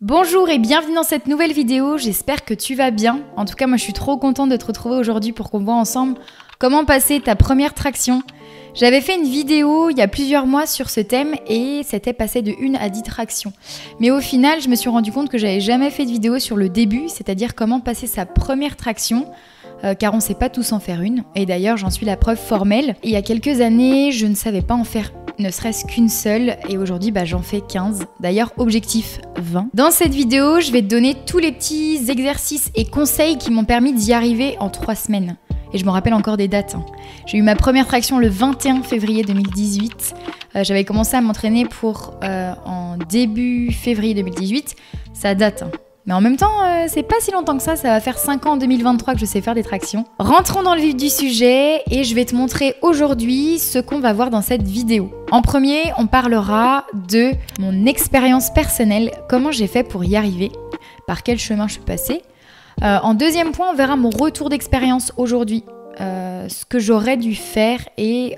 Bonjour et bienvenue dans cette nouvelle vidéo, j'espère que tu vas bien. En tout cas, moi je suis trop contente de te retrouver aujourd'hui pour qu'on voit ensemble comment passer ta première traction. J'avais fait une vidéo il y a plusieurs mois sur ce thème et c'était passé de 1 à 10 tractions. Mais au final, je me suis rendu compte que j'avais jamais fait de vidéo sur le début, c'est-à-dire comment passer sa première traction. Car on ne sait pas tous en faire une. Et d'ailleurs, j'en suis la preuve formelle. Il y a quelques années, je ne savais pas en faire ne serait-ce qu'une seule. Et aujourd'hui, j'en fais 15. D'ailleurs, objectif 20. Dans cette vidéo, je vais te donner tous les petits exercices et conseils qui m'ont permis d'y arriver en 3 semaines. Et je me rappelle encore des dates. J'ai eu ma première traction le 21 février 2018. J'avais commencé à m'entraîner en début février 2018. Ça date. Mais en même temps, c'est pas si longtemps que ça va faire 5 ans en 2023 que je sais faire des tractions. Rentrons dans le vif du sujet et je vais te montrer aujourd'hui ce qu'on va voir dans cette vidéo. En premier, on parlera de mon expérience personnelle, comment j'ai fait pour y arriver, par quel chemin je suis passée. En deuxième point, on verra mon retour d'expérience aujourd'hui. Ce que j'aurais dû faire et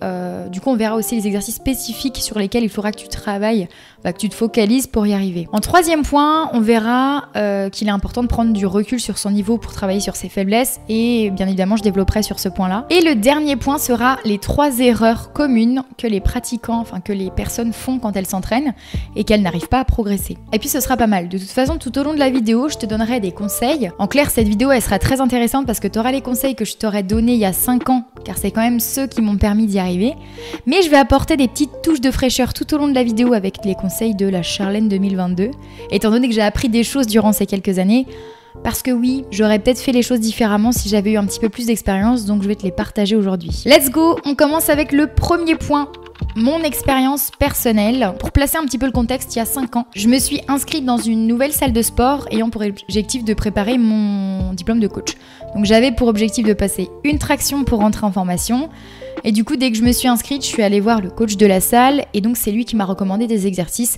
du coup on verra aussi les exercices spécifiques sur lesquels il faudra que tu travailles, que tu te focalises pour y arriver. En troisième point, on verra qu'il est important de prendre du recul sur son niveau pour travailler sur ses faiblesses et bien évidemment je développerai sur ce point-là. Et le dernier point sera les 3 erreurs communes que les pratiquants, que les personnes font quand elles s'entraînent et qu'elles n'arrivent pas à progresser. Et puis ce sera pas mal. De toute façon, tout au long de la vidéo, je te donnerai des conseils. En clair, cette vidéo elle sera très intéressante parce que tu auras les conseils que je t'aurais donnés il y a 5 ans, car c'est quand même ceux qui m'ont permis d'y arriver. Mais je vais apporter des petites touches de fraîcheur tout au long de la vidéo avec les conseils de la Charlène 2022, étant donné que j'ai appris des choses durant ces quelques années. Parce que oui, j'aurais peut-être fait les choses différemment si j'avais eu un petit peu plus d'expérience, donc je vais te les partager aujourd'hui. Let's go, on commence avec le premier point. Mon expérience personnelle. Pour placer un petit peu le contexte, il y a 5 ans, je me suis inscrite dans une nouvelle salle de sport ayant pour objectif de préparer mon diplôme de coach. Donc j'avais pour objectif de passer une traction pour rentrer en formation. Et du coup, dès que je me suis inscrite, je suis allée voir le coach de la salle et donc c'est lui qui m'a recommandé des exercices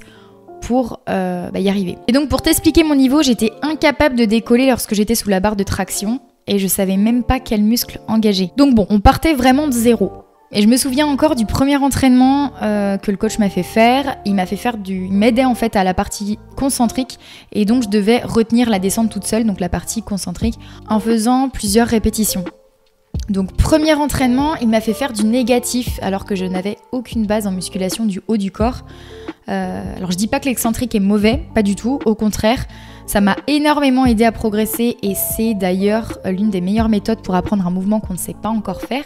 pour y arriver. Et donc pour t'expliquer mon niveau, j'étais incapable de décoller lorsque j'étais sous la barre de traction et je savais même pas quel muscle engager. Donc bon, on partait vraiment de zéro. Et je me souviens encore du premier entraînement que le coach m'a fait faire. Il m'aidait en fait à la partie concentrique et donc je devais retenir la descente toute seule, donc la partie concentrique, en faisant plusieurs répétitions. Donc premier entraînement, il m'a fait faire du négatif alors que je n'avais aucune base en musculation du haut du corps. Alors je dis pas que l'excentrique est mauvais, pas du tout, au contraire. Ça m'a énormément aidé à progresser et c'est d'ailleurs l'une des meilleures méthodes pour apprendre un mouvement qu'on ne sait pas encore faire.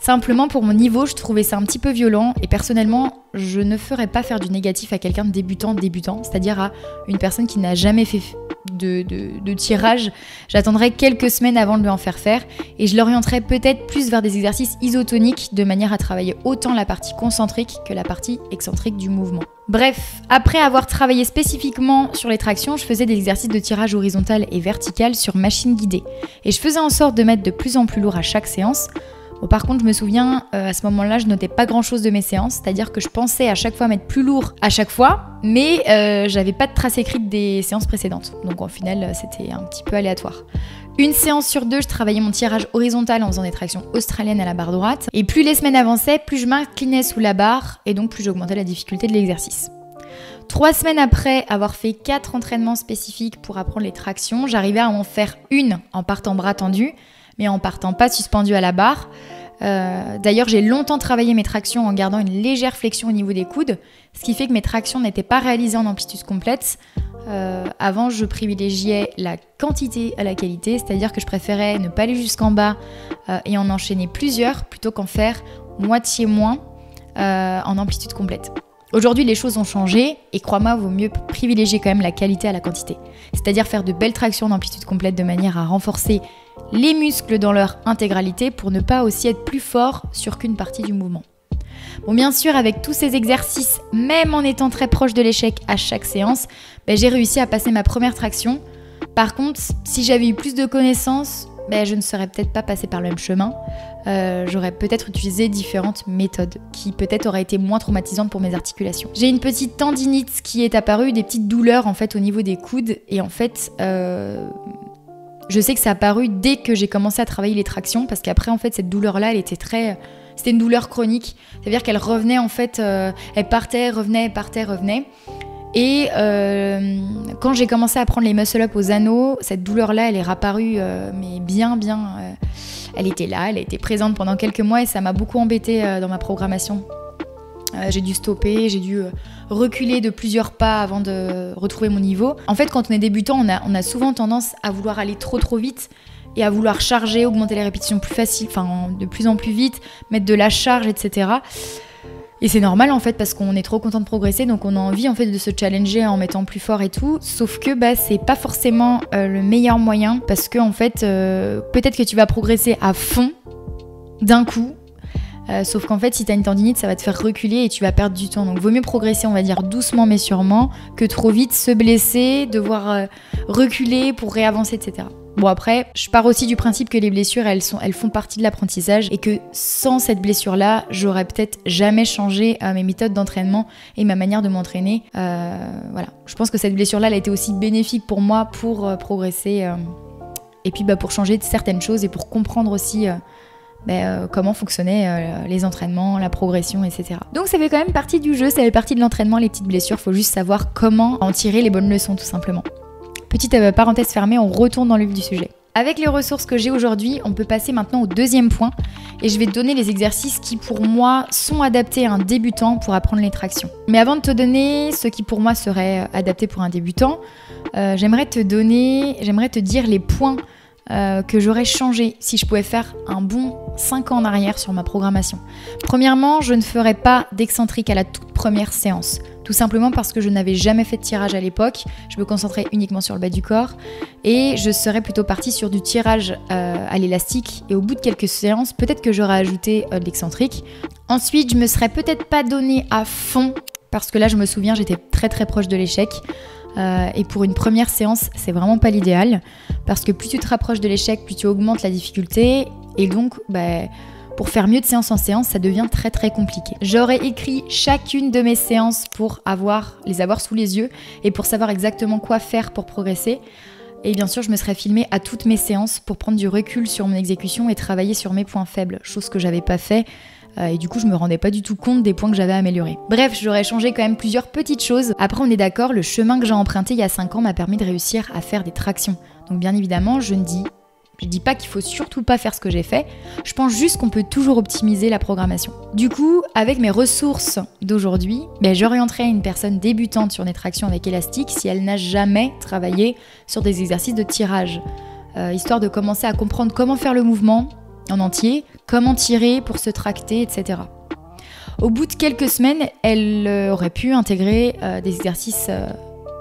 Simplement pour mon niveau, je trouvais ça un petit peu violent et personnellement, je ne ferais pas faire du négatif à quelqu'un de débutant, c'est-à-dire à une personne qui n'a jamais fait de tirage. J'attendrai quelques semaines avant de lui en faire et je l'orienterai peut-être plus vers des exercices isotoniques de manière à travailler autant la partie concentrique que la partie excentrique du mouvement. Bref, après avoir travaillé spécifiquement sur les tractions, je faisais des exercices de tirage horizontal et vertical sur machine guidée et je faisais en sorte de mettre de plus en plus lourd à chaque séance. Bon, par contre, je me souviens, à ce moment-là, je notais pas grand-chose de mes séances, c'est-à-dire que je pensais à chaque fois mettre plus lourd à chaque fois, mais j'avais pas de trace écrite des séances précédentes. Donc au final, c'était un petit peu aléatoire. Une séance sur 2, je travaillais mon tirage horizontal en faisant des tractions australiennes à la barre droite. Et plus les semaines avançaient, plus je m'inclinais sous la barre, et donc plus j'augmentais la difficulté de l'exercice. 3 semaines après avoir fait 4 entraînements spécifiques pour apprendre les tractions, j'arrivais à en faire une en partant bras tendus, mais en partant pas suspendu à la barre. D'ailleurs, j'ai longtemps travaillé mes tractions en gardant une légère flexion au niveau des coudes, ce qui fait que mes tractions n'étaient pas réalisées en amplitude complète. Avant, je privilégiais la quantité à la qualité, c'est-à-dire que je préférais ne pas aller jusqu'en bas et en enchaîner plusieurs plutôt qu'en faire moitié moins en amplitude complète. Aujourd'hui, les choses ont changé et crois-moi, vaut mieux privilégier quand même la qualité à la quantité. C'est-à-dire faire de belles tractions en amplitude complète de manière à renforcer les muscles dans leur intégralité pour ne pas aussi être plus fort sur qu'une partie du mouvement. Bon, bien sûr, avec tous ces exercices, même en étant très proche de l'échec à chaque séance, j'ai réussi à passer ma première traction. Par contre, si j'avais eu plus de connaissances, je ne serais peut-être pas passée par le même chemin. J'aurais peut-être utilisé différentes méthodes qui peut-être auraient été moins traumatisantes pour mes articulations. J'ai une petite tendinite qui est apparue, des petites douleurs en fait au niveau des coudes et en fait je sais que ça a apparu dès que j'ai commencé à travailler les tractions parce qu'après en fait cette douleur-là elle était c'était une douleur chronique, c'est-à-dire qu'elle revenait en fait, elle partait, revenait. Et quand j'ai commencé à prendre les muscle-up aux anneaux, cette douleur-là, elle est réapparue, mais bien. Elle était là, elle a été présente pendant quelques mois et ça m'a beaucoup embêtée dans ma programmation. J'ai dû stopper, j'ai dû reculer de plusieurs pas avant de retrouver mon niveau. En fait, quand on est débutant, on a souvent tendance à vouloir aller trop vite et à vouloir charger, augmenter les répétitions plus facile, enfin de plus en plus vite, mettre de la charge, etc. Et c'est normal en fait parce qu'on est trop content de progresser, donc on a envie en fait de se challenger en mettant plus fort et tout. Sauf que c'est pas forcément le meilleur moyen parce que en fait peut-être que tu vas progresser à fond d'un coup. Sauf qu'en fait si t'as une tendinite ça va te faire reculer et tu vas perdre du temps, donc vaut mieux progresser on va dire doucement mais sûrement que trop vite se blesser, devoir reculer pour réavancer, etc. Bon après, je pars aussi du principe que les blessures elles font partie de l'apprentissage et que sans cette blessure là j'aurais peut-être jamais changé mes méthodes d'entraînement et ma manière de m'entraîner. Voilà, je pense que cette blessure là elle a été aussi bénéfique pour moi pour progresser et puis pour changer de certaines choses et pour comprendre aussi comment fonctionnaient les entraînements, la progression, etc. Donc ça fait quand même partie du jeu, ça fait partie de l'entraînement, les petites blessures, faut juste savoir comment en tirer les bonnes leçons tout simplement. Petite parenthèse fermée, on retourne dans le vif du sujet. Avec les ressources que j'ai aujourd'hui, on peut passer maintenant au deuxième point et je vais te donner les exercices qui pour moi sont adaptés à un débutant pour apprendre les tractions. Mais avant de te donner ce qui pour moi serait adapté pour un débutant, j'aimerais te dire les points que j'aurais changé si je pouvais faire un bon 5 ans en arrière sur ma programmation. Premièrement, je ne ferais pas d'excentrique à la toute première séance. Tout simplement parce que je n'avais jamais fait de tirage à l'époque, je me concentrais uniquement sur le bas du corps et je serais plutôt partie sur du tirage à l'élastique et au bout de quelques séances, peut-être que j'aurais ajouté de l'excentrique. Ensuite, je me serais peut-être pas donnée à fond parce que là, je me souviens, j'étais très proche de l'échec. Et pour une première séance, c'est vraiment pas l'idéal parce que plus tu te rapproches de l'échec, plus tu augmentes la difficulté et donc pour faire mieux de séance en séance, ça devient très compliqué. J'aurais écrit chacune de mes séances pour les avoir sous les yeux et pour savoir exactement quoi faire pour progresser. Et bien sûr, je me serais filmée à toutes mes séances pour prendre du recul sur mon exécution et travailler sur mes points faibles, chose que j'avais pas fait. Et du coup, je me rendais pas du tout compte des points que j'avais améliorés. Bref, j'aurais changé quand même plusieurs petites choses. Après, on est d'accord, le chemin que j'ai emprunté il y a 5 ans m'a permis de réussir à faire des tractions. Donc bien évidemment, je dis pas qu'il faut surtout pas faire ce que j'ai fait. Je pense juste qu'on peut toujours optimiser la programmation. Du coup, avec mes ressources d'aujourd'hui, j'orienterai une personne débutante sur des tractions avec élastique si elle n'a jamais travaillé sur des exercices de tirage. Histoire de commencer à comprendre comment faire le mouvement en entier, comment tirer pour se tracter, etc. Au bout de quelques semaines, elle aurait pu intégrer des exercices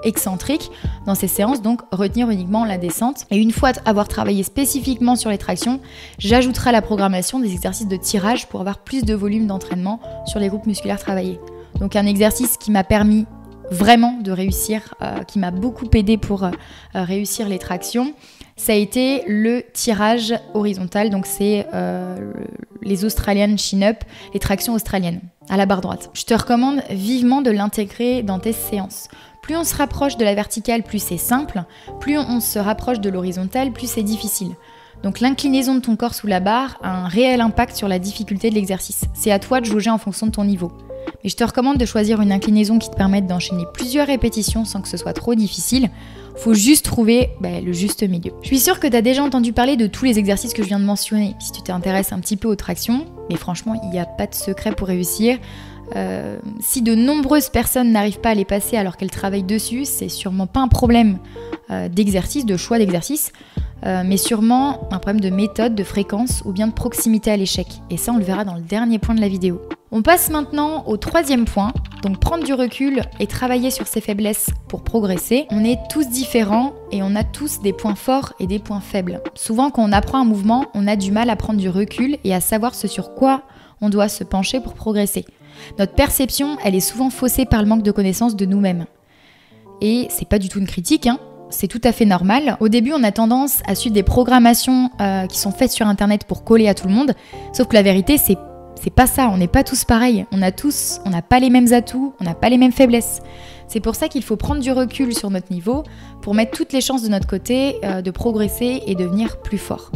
excentriques dans ses séances, donc retenir uniquement la descente. Et une fois avoir travaillé spécifiquement sur les tractions, j'ajouterai à la programmation des exercices de tirage pour avoir plus de volume d'entraînement sur les groupes musculaires travaillés. Donc un exercice qui m'a permis vraiment de réussir, qui m'a beaucoup aidé pour réussir les tractions, ça a été le tirage horizontal, donc c'est les Australian chin-up, les tractions australiennes à la barre droite. Je te recommande vivement de l'intégrer dans tes séances. Plus on se rapproche de la verticale, plus c'est simple, plus on se rapproche de l'horizontale, plus c'est difficile. Donc l'inclinaison de ton corps sous la barre a un réel impact sur la difficulté de l'exercice. C'est à toi de jauger en fonction de ton niveau. Mais je te recommande de choisir une inclinaison qui te permette d'enchaîner plusieurs répétitions sans que ce soit trop difficile. Faut juste trouver le juste milieu. Je suis sûre que tu as déjà entendu parler de tous les exercices que je viens de mentionner si tu t'intéresses un petit peu aux tractions, mais franchement, il n'y a pas de secret pour réussir. Si de nombreuses personnes n'arrivent pas à les passer alors qu'elles travaillent dessus, c'est sûrement pas un problème d'exercice, de choix d'exercice, mais sûrement un problème de méthode, de fréquence ou bien de proximité à l'échec. Et ça, on le verra dans le dernier point de la vidéo. On passe maintenant au troisième point, donc prendre du recul et travailler sur ses faiblesses pour progresser. On est tous différents et on a tous des points forts et des points faibles. Souvent, quand on apprend un mouvement, on a du mal à prendre du recul et à savoir ce sur quoi on doit se pencher pour progresser. Notre perception, elle est souvent faussée par le manque de connaissance de nous-mêmes. Et c'est pas du tout une critique, c'est tout à fait normal. Au début, on a tendance à suivre des programmations qui sont faites sur Internet pour coller à tout le monde, sauf que la vérité, c'est pas ça, on n'est pas tous pareils. On n'a pas les mêmes atouts, on n'a pas les mêmes faiblesses. C'est pour ça qu'il faut prendre du recul sur notre niveau pour mettre toutes les chances de notre côté de progresser et devenir plus fort.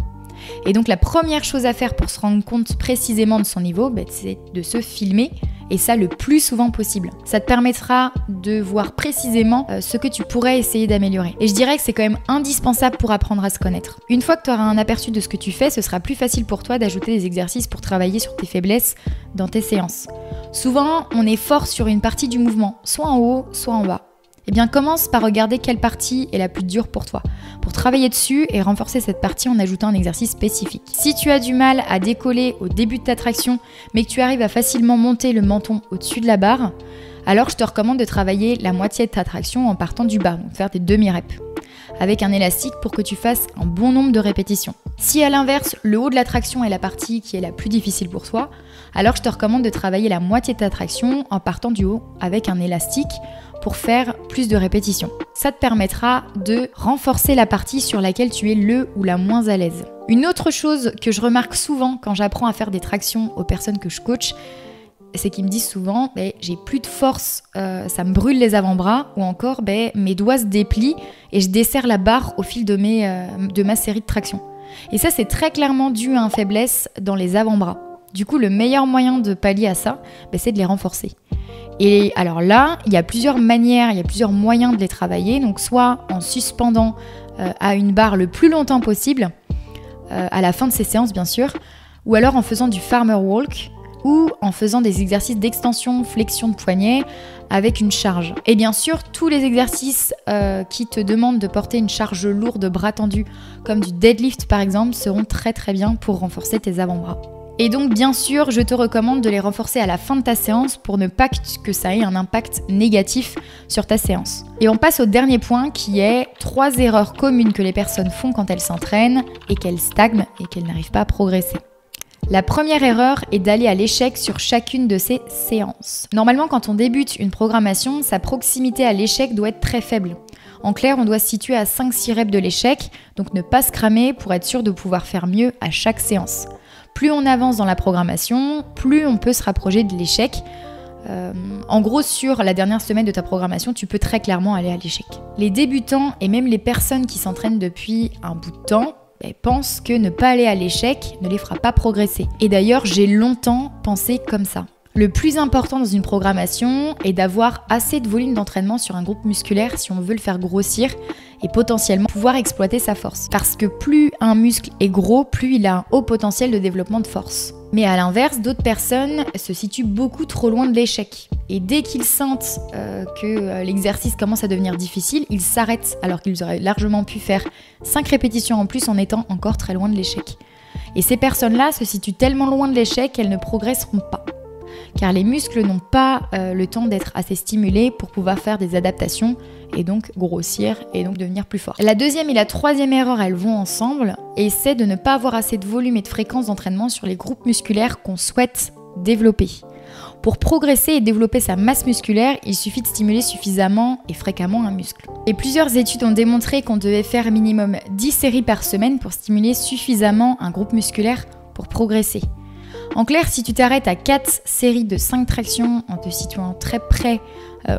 Et donc la première chose à faire pour se rendre compte précisément de son niveau, c'est de se filmer, et ça le plus souvent possible. Ça te permettra de voir précisément ce que tu pourrais essayer d'améliorer. Et je dirais que c'est quand même indispensable pour apprendre à se connaître. Une fois que tu auras un aperçu de ce que tu fais, ce sera plus facile pour toi d'ajouter des exercices pour travailler sur tes faiblesses dans tes séances. Souvent, on est fort sur une partie du mouvement, soit en haut, soit en bas. Eh bien, commence par regarder quelle partie est la plus dure pour toi, pour travailler dessus et renforcer cette partie en ajoutant un exercice spécifique. Si tu as du mal à décoller au début de ta traction, mais que tu arrives à facilement monter le menton au-dessus de la barre, alors je te recommande de travailler la moitié de ta traction en partant du bas, donc faire des demi-reps, avec un élastique pour que tu fasses un bon nombre de répétitions. Si à l'inverse, le haut de la traction est la partie qui est la plus difficile pour toi, alors je te recommande de travailler la moitié de ta traction en partant du haut avec un élastique pour faire plus de répétitions. Ça te permettra de renforcer la partie sur laquelle tu es le ou la moins à l'aise. Une autre chose que je remarque souvent quand j'apprends à faire des tractions aux personnes que je coach, c'est qu'ils me disent souvent j'ai plus de force, ça me brûle les avant-bras, ou encore mes doigts se déplient et je desserre la barre au fil de ma série de tractions. Et ça, c'est très clairement dû à une faiblesse dans les avant-bras. Du coup, le meilleur moyen de pallier à ça, c'est de les renforcer. Et alors là, il y a plusieurs manières, il y a plusieurs moyens de les travailler. Donc soit en suspendant à une barre le plus longtemps possible, à la fin de ces séances bien sûr, ou alors en faisant du farmer walk, ou en faisant des exercices d'extension, flexion de poignet avec une charge. Et bien sûr, tous les exercices qui te demandent de porter une charge lourde, bras tendus, comme du deadlift par exemple, seront très très bien pour renforcer tes avant-bras. Et donc bien sûr, je te recommande de les renforcer à la fin de ta séance pour ne pas que ça ait un impact négatif sur ta séance. Et on passe au dernier point qui est 3 erreurs communes que les personnes font quand elles s'entraînent et qu'elles stagnent et qu'elles n'arrivent pas à progresser. La première erreur est d'aller à l'échec sur chacune de ces séances. Normalement, quand on débute une programmation, sa proximité à l'échec doit être très faible. En clair, on doit se situer à 5-6 reps de l'échec, donc ne pas se cramer pour être sûr de pouvoir faire mieux à chaque séance. Plus on avance dans la programmation, plus on peut se rapprocher de l'échec. En gros, sur la dernière semaine de ta programmation, tu peux très clairement aller à l'échec. Les débutants et même les personnes qui s'entraînent depuis un bout de temps pensent que ne pas aller à l'échec ne les fera pas progresser. Et d'ailleurs, j'ai longtemps pensé comme ça. Le plus important dans une programmation est d'avoir assez de volume d'entraînement sur un groupe musculaire si on veut le faire grossir et potentiellement pouvoir exploiter sa force. Parce que plus un muscle est gros, plus il a un haut potentiel de développement de force. Mais à l'inverse, d'autres personnes se situent beaucoup trop loin de l'échec. Et dès qu'ils sentent que l'exercice commence à devenir difficile, ils s'arrêtent alors qu'ils auraient largement pu faire 5 répétitions en plus en étant encore très loin de l'échec. Et ces personnes-là se situent tellement loin de l'échec qu'elles ne progresseront pas. Car les muscles n'ont pas le temps d'être assez stimulés pour pouvoir faire des adaptations et donc grossir et donc devenir plus fort. La deuxième et la troisième erreur, elles vont ensemble et c'est de ne pas avoir assez de volume et de fréquence d'entraînement sur les groupes musculaires qu'on souhaite développer. Pour progresser et développer sa masse musculaire, il suffit de stimuler suffisamment et fréquemment un muscle. Et plusieurs études ont démontré qu'on devait faire minimum 10 séries par semaine pour stimuler suffisamment un groupe musculaire pour progresser. En clair, si tu t'arrêtes à 4 séries de 5 tractions en te situant très près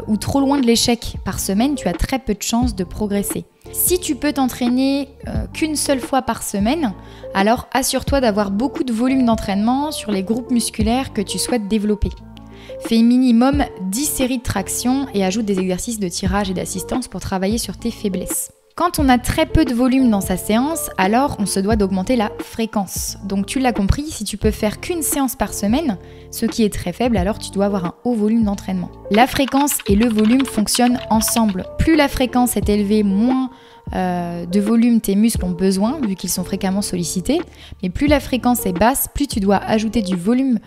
ou trop loin de l'échec par semaine, tu as très peu de chances de progresser. Si tu peux t'entraîner qu'une seule fois par semaine, alors assure-toi d'avoir beaucoup de volume d'entraînement sur les groupes musculaires que tu souhaites développer. Fais minimum 10 séries de tractions et ajoute des exercices de tirage et d'assistance pour travailler sur tes faiblesses. Quand on a très peu de volume dans sa séance, alors on se doit d'augmenter la fréquence. Donc tu l'as compris, si tu peux faire qu'une séance par semaine, ce qui est très faible, alors tu dois avoir un haut volume d'entraînement. La fréquence et le volume fonctionnent ensemble. Plus la fréquence est élevée, moins de volume tes muscles ont besoin, vu qu'ils sont fréquemment sollicités. Mais plus la fréquence est basse, plus tu dois ajouter du volume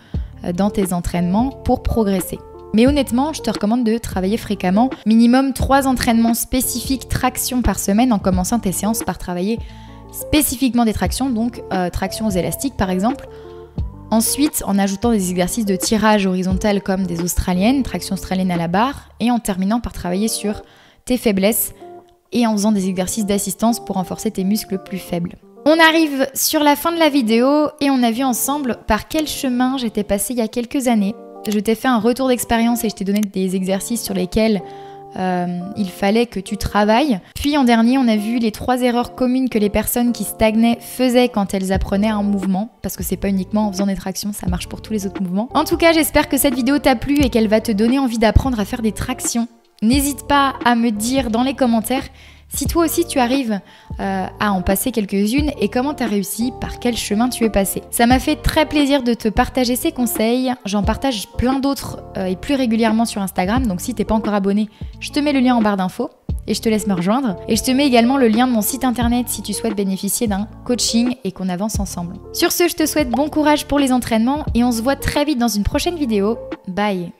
dans tes entraînements pour progresser. Mais honnêtement, je te recommande de travailler fréquemment, minimum 3 entraînements spécifiques traction par semaine en commençant tes séances par travailler spécifiquement des tractions, donc traction aux élastiques par exemple. Ensuite, en ajoutant des exercices de tirage horizontal comme des australiennes, traction australienne à la barre, et en terminant par travailler sur tes faiblesses et en faisant des exercices d'assistance pour renforcer tes muscles plus faibles. On arrive sur la fin de la vidéo et on a vu ensemble par quel chemin j'étais passée il y a quelques années. Je t'ai fait un retour d'expérience et je t'ai donné des exercices sur lesquels il fallait que tu travailles. Puis en dernier, on a vu les 3 erreurs communes que les personnes qui stagnaient faisaient quand elles apprenaient un mouvement, parce que c'est pas uniquement en faisant des tractions, ça marche pour tous les autres mouvements. En tout cas, j'espère que cette vidéo t'a plu et qu'elle va te donner envie d'apprendre à faire des tractions. N'hésite pas à me dire dans les commentaires si toi aussi tu arrives à en passer quelques-unes et comment tu as réussi, par quel chemin tu es passé. Ça m'a fait très plaisir de te partager ces conseils. J'en partage plein d'autres et plus régulièrement sur Instagram. Donc si t'es pas encore abonné, je te mets le lien en barre d'infos et je te laisse me rejoindre. Et je te mets également le lien de mon site internet si tu souhaites bénéficier d'un coaching et qu'on avance ensemble. Sur ce, je te souhaite bon courage pour les entraînements et on se voit très vite dans une prochaine vidéo. Bye!